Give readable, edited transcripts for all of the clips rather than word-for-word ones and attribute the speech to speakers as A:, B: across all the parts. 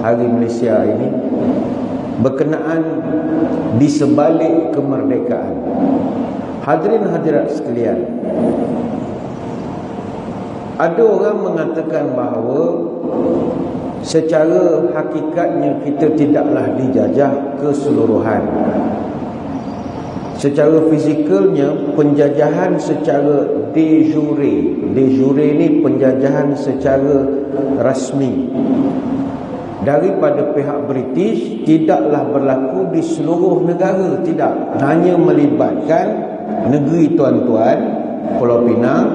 A: Hari Malaysia ini berkenaan di sebalik kemerdekaan. Hadirin hadirat sekalian, ada orang mengatakan bahawa secara hakikatnya kita tidaklah dijajah keseluruhan. Secara fizikalnya penjajahan secara de jure. De jure ni penjajahan secara rasmi daripada pihak British tidaklah berlaku di seluruh negara, tidak. Hanya melibatkan negeri tuan-tuan, Pulau Pinang,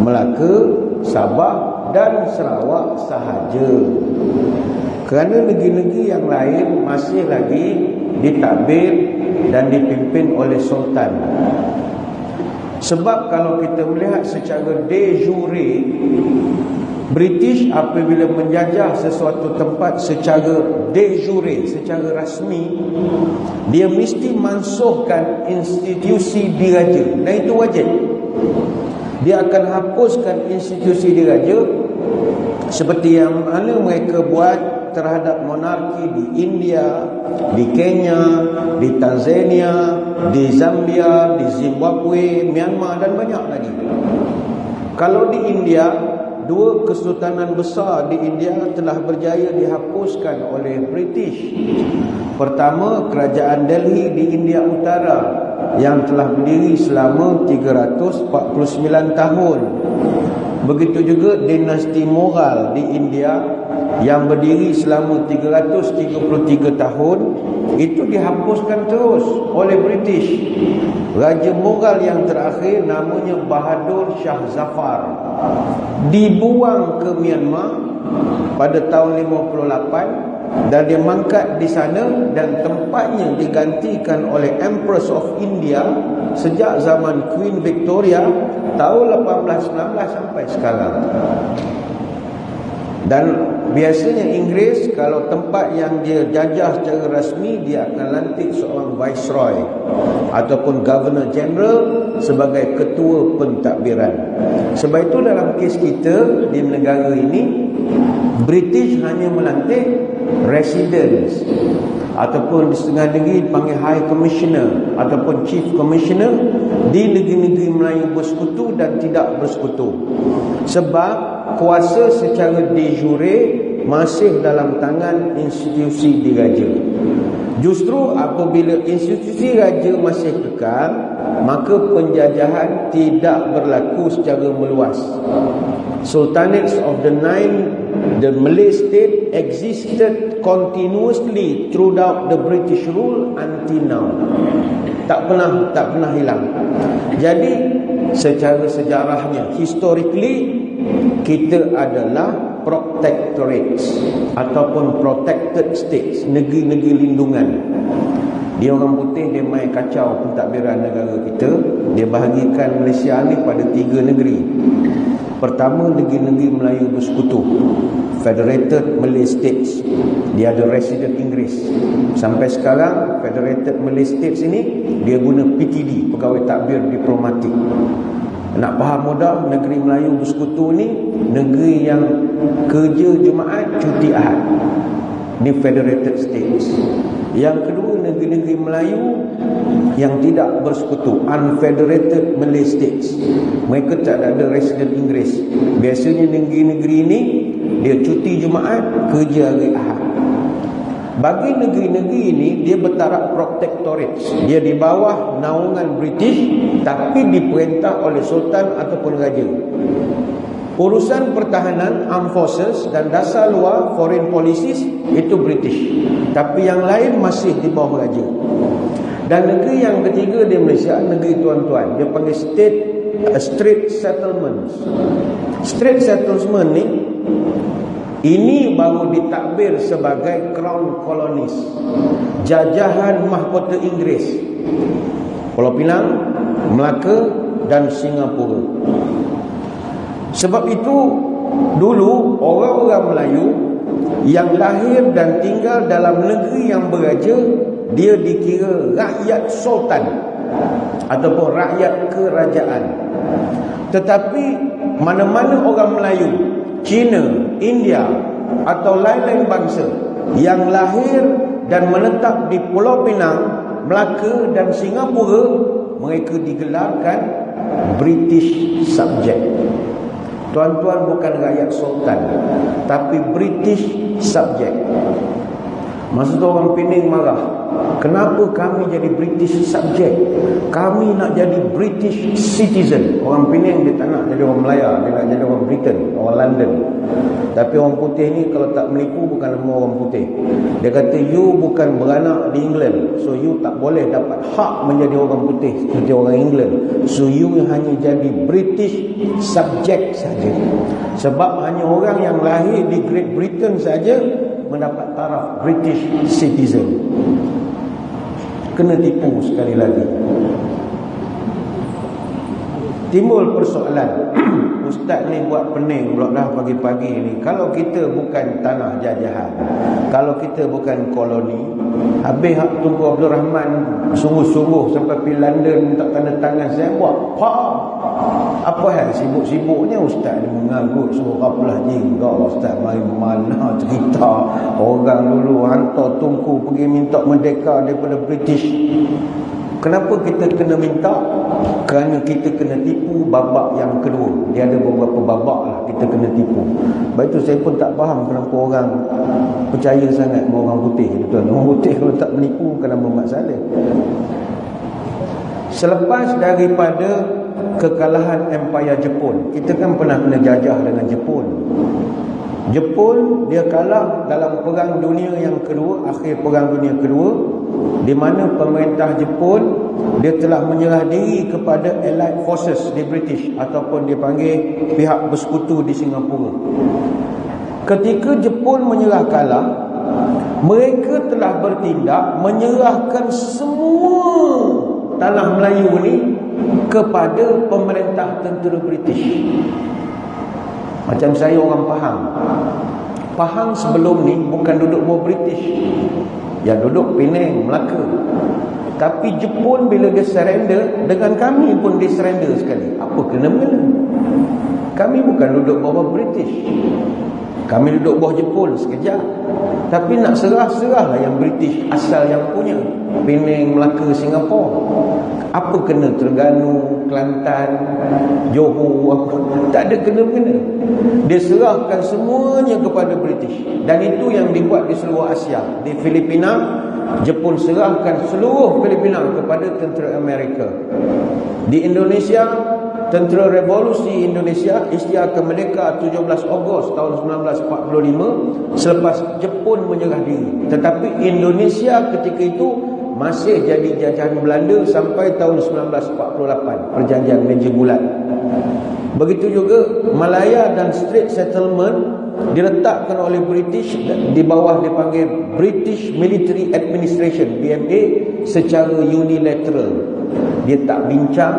A: Melaka, Sabah dan Sarawak sahaja. Kerana negeri-negeri yang lain masih lagi ditadbir dan dipimpin oleh sultan. Sebab kalau kita melihat secara de jure, British apabila menjajah sesuatu tempat secara de jure, secara rasmi, dia mesti mansuhkan institusi diraja, dan itu wajib. Dia akan hapuskan institusi diraja seperti yang mana mereka buat terhadap monarki di India, di Kenya, di Tanzania, di Zambia, di Zimbabwe, Myanmar dan banyak lagi. Kalau di India, dua kesultanan besar di India telah berjaya dihapuskan oleh British. Pertama, Kerajaan Delhi di India Utara yang telah berdiri selama 349 tahun. Begitu juga dinasti Mughal di India yang berdiri selama 333 tahun, itu dihapuskan terus oleh British. Raja Mughal yang terakhir namanya Bahadur Shah Zafar dibuang ke Myanmar pada tahun 58 dan dia mangkat di sana, dan tempatnya digantikan oleh Empress of India sejak zaman Queen Victoria tahun 1819 sampai sekarang. Dan biasanya Inggeris kalau tempat yang dia jajah secara rasmi, dia akan lantik seorang viceroy ataupun governor general sebagai ketua pentadbiran. Sebab itu dalam kes kita di negara ini, British hanya melantik residents ataupun di setengah negeri dipanggil High Commissioner ataupun Chief Commissioner di negeri-negeri Melayu bersekutu dan tidak bersekutu. Sebab kuasa secara de jure masih dalam tangan institusi diraja. Justru apabila institusi raja masih kekal, maka penjajahan tidak berlaku secara meluas. Sultanates of the Nine, the Malay state existed continuously throughout the British rule until now. Tak pernah hilang. Jadi secara sejarahnya, historically, kita adalah protectorates ataupun protected states, negeri-negeri lindungan. Dia orang putih, dia main kacau pentadbiran negara kita. Dia bahagikan Malaysia ni pada 3 negeri. Pertama, negeri-negeri Melayu bersekutu, Federated Malay States. Dia ada resident Inggeris. Sampai sekarang Federated Malay States ini dia guna PTD, pegawai tadbir diplomatik. Nak faham mudah, negeri Melayu bersekutu ni negeri yang kerja Jumaat, cuti Ahad. Ni Federated States. Yang kedua, negeri-negeri Melayu yang tidak bersekutu, Unfederated Malay States. Mereka tak ada resident Inggeris. Biasanya negeri-negeri ini dia cuti Jumaat, kerja hari Ahad. Bagi negeri-negeri ini, dia bertaraf protectorate. Dia di bawah naungan British, tapi diperintah oleh sultan ataupun raja. Urusan pertahanan, armed forces, dan dasar luar, foreign policies, itu British. Tapi yang lain masih di bawah raja. Dan negeri yang ketiga di Malaysia, negeri tuan-tuan. Dia panggil Strait Settlements. Strait Settlements ni, ini baru ditakbir sebagai Crown Colonies, jajahan mahkota Inggeris. Pulau Pinang, Melaka dan Singapura. Sebab itu dulu orang-orang Melayu yang lahir dan tinggal dalam negeri yang beraja, dia dikira rakyat sultan ataupun rakyat kerajaan. Tetapi mana-mana orang Melayu, Cina, India atau lain-lain bangsa yang lahir dan menetap di Pulau Pinang, Melaka dan Singapura, mereka digelarkan British subject. Tuan-tuan bukan rakyat sultan, tapi British subject. Masa tu orang Pening marah, kenapa kami jadi British subject? Kami nak jadi British citizen. Orang Pening dia tak nak jadi orang Melaya, dia nak jadi orang Britain, orang London. Tapi orang putih ni kalau tak menipu bukan nama orang putih. Dia kata you bukan beranak di England, so you tak boleh dapat hak menjadi orang putih seperti orang England. So you hanya jadi British subject saja. Sebab hanya orang yang lahir di Great Britain saja mendapat taraf British citizen. Kena tipu sekali lagi. Timbul persoalan, ustaz ni buat pening pula dah pagi-pagi ni. Kalau kita bukan tanah jajahan, kalau kita bukan koloni, habis hak Tunku Abdul Rahman sungguh-sungguh sampai pergi London minta tanda tangan, saya buat apa hal sibuk-sibuknya ustaz ni mengagut suruh apalah jingga ustaz mari mana cerita orang dulu hantar Tunku pergi minta merdeka daripada British. Kenapa kita kena minta? Kerana kita kena tipu babak yang kedua. Dia ada beberapa babak lah kita kena tipu. Baik tu saya pun tak faham kenapa orang percaya sangat dengan orang putih. Betul. Orang putih kalau tak menipu bukan nama masalah. Selepas daripada kekalahan Empire Jepun, kita kan pernah kena jajah dengan Jepun. Jepun dia kalah dalam perang dunia yang kedua, akhir perang dunia kedua, di mana pemerintah Jepun dia telah menyerah diri kepada Allied Forces di British ataupun dipanggil pihak bersekutu di Singapura. Ketika Jepun menyerah kalah, mereka telah bertindak menyerahkan semua tanah Melayu ni kepada pemerintah tentera British. Macam saya orang Pahang sebelum ni bukan duduk bawah British, yang duduk Penang, Melaka. Tapi Jepun bila dia surrender, dengan kami pun dia surrender sekali. Apa kena-mengena? Kami bukan duduk bawah British, kami duduk bawah Jepun sekejap. Tapi nak serah-serahlah yang British asal yang punya, Penang, Melaka, Singapura. Apa kena Terengganu, Kelantan, Johor, apa? Tak ada kena-mengena. Dia serahkan semuanya kepada British. Dan itu yang dibuat di seluruh Asia. Di Filipina, Jepun serahkan seluruh Filipina kepada tentera Amerika. Di Indonesia, Tentera Revolusi Indonesia isytiharkan merdeka 17 Ogos tahun 1945 selepas Jepun menyerah diri. Tetapi Indonesia ketika itu masih jadi jajahan Belanda sampai tahun 1948, perjanjian Meja Bulat. Begitu juga Malaya dan Straits Settlement diletakkan oleh British di bawah dipanggil British Military Administration, BMA, secara unilateral. Dia tak bincang,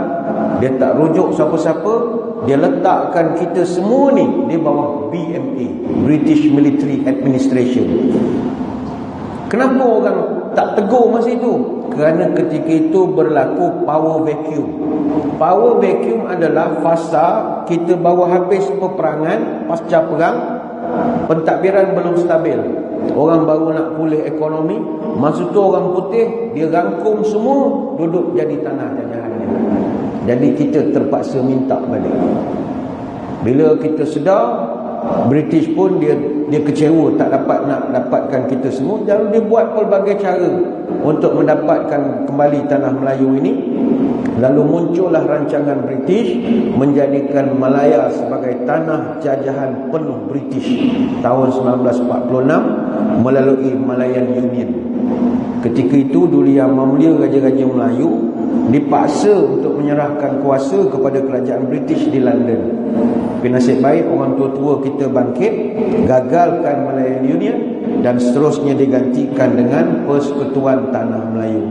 A: dia tak rujuk siapa-siapa, dia letakkan kita semua ni di bawah BMA, British Military Administration. Kenapa orang tak tegur masa itu? Kerana ketika itu berlaku power vacuum. Power vacuum adalah fasa kita baru habis peperangan, pasca perang, pentadbiran belum stabil, orang baru nak pulih ekonomi. Masa tu orang putih dia rangkum semua duduk jadi tanah jajahannya. Jadi kita terpaksa minta balik. Bila kita sedar, British pun dia kecewa tak dapat nak dapatkan kita semua. Jadi dia buat pelbagai cara untuk mendapatkan kembali tanah Melayu ini. Lalu muncullah rancangan British menjadikan Malaya sebagai tanah jajahan penuh British tahun 1946 melalui Malayan Union. Ketika itu Duli Yang Mulia Raja-Raja Melayu dipaksa untuk menyerahkan kuasa kepada kerajaan British di London. Tapi nasib baik orang tua-tua kita bangkit, gagalkan Malayan Union dan seterusnya digantikan dengan Persekutuan Tanah Melayu.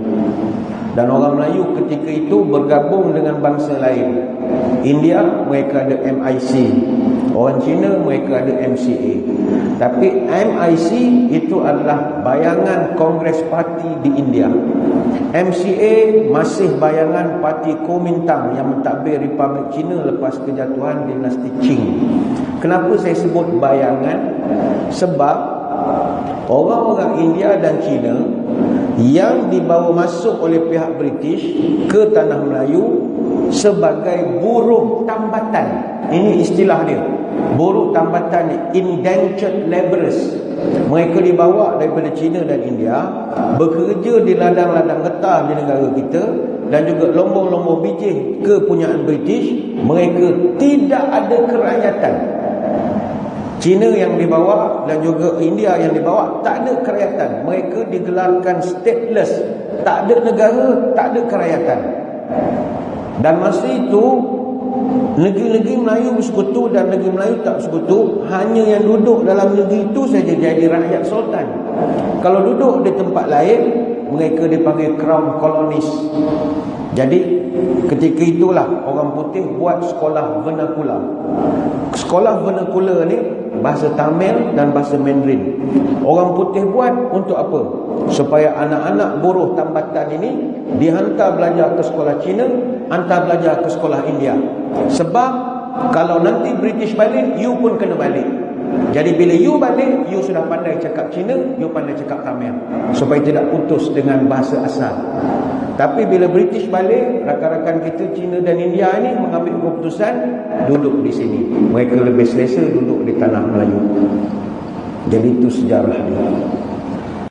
A: Dan orang Melayu ketika itu bergabung dengan bangsa lain. India mereka ada MIC, orang Cina mereka ada MCA. Tapi MIC itu adalah bayangan Kongres Parti di India. MCA masih bayangan Parti Kuomintang yang mentadbir Republik Cina lepas kejatuhan dinasti Qing. Kenapa saya sebut bayangan? Sebab orang-orang India dan China yang dibawa masuk oleh pihak British ke tanah Melayu sebagai buruh tambatan. Ini istilah dia. Buruh tambatan ni, indentured labourers. Mereka dibawa daripada China dan India, bekerja di ladang-ladang getah di negara kita dan juga lombong-lombong biji kepunyaan British. Mereka tidak ada kerakyatan. China yang dibawa dan juga India yang dibawa tak ada kerakyatan. Mereka digelarkan stateless. Tak ada negara, tak ada kerakyatan. Dan masa itu negeri-negeri Melayu bersekutu dan negeri Melayu tak bersekutu, hanya yang duduk dalam negeri itu saja jadi rakyat sultan. Kalau duduk di tempat lain, mereka dipanggil crown colonies. Jadi ketika itulah orang putih buat sekolah vernacular. Sekolah vernacular ni bahasa Tamil dan bahasa Mandarin. Orang putih buat untuk apa? Supaya anak-anak buruh tambatan ini dihantar belajar ke sekolah Cina, hantar belajar ke sekolah India. Sebab kalau nanti British balik, you pun kena balik. Jadi bila you balik, you sudah pandai cakap Cina, you pandai cakap Tamil, supaya tidak putus dengan bahasa asal. Tapi bila British balik, rakan-rakan kita Cina dan India ini mengambil keputusan duduk di sini. Mereka lebih selesa duduk di tanah Melayu. Jadi itu sejarah dia.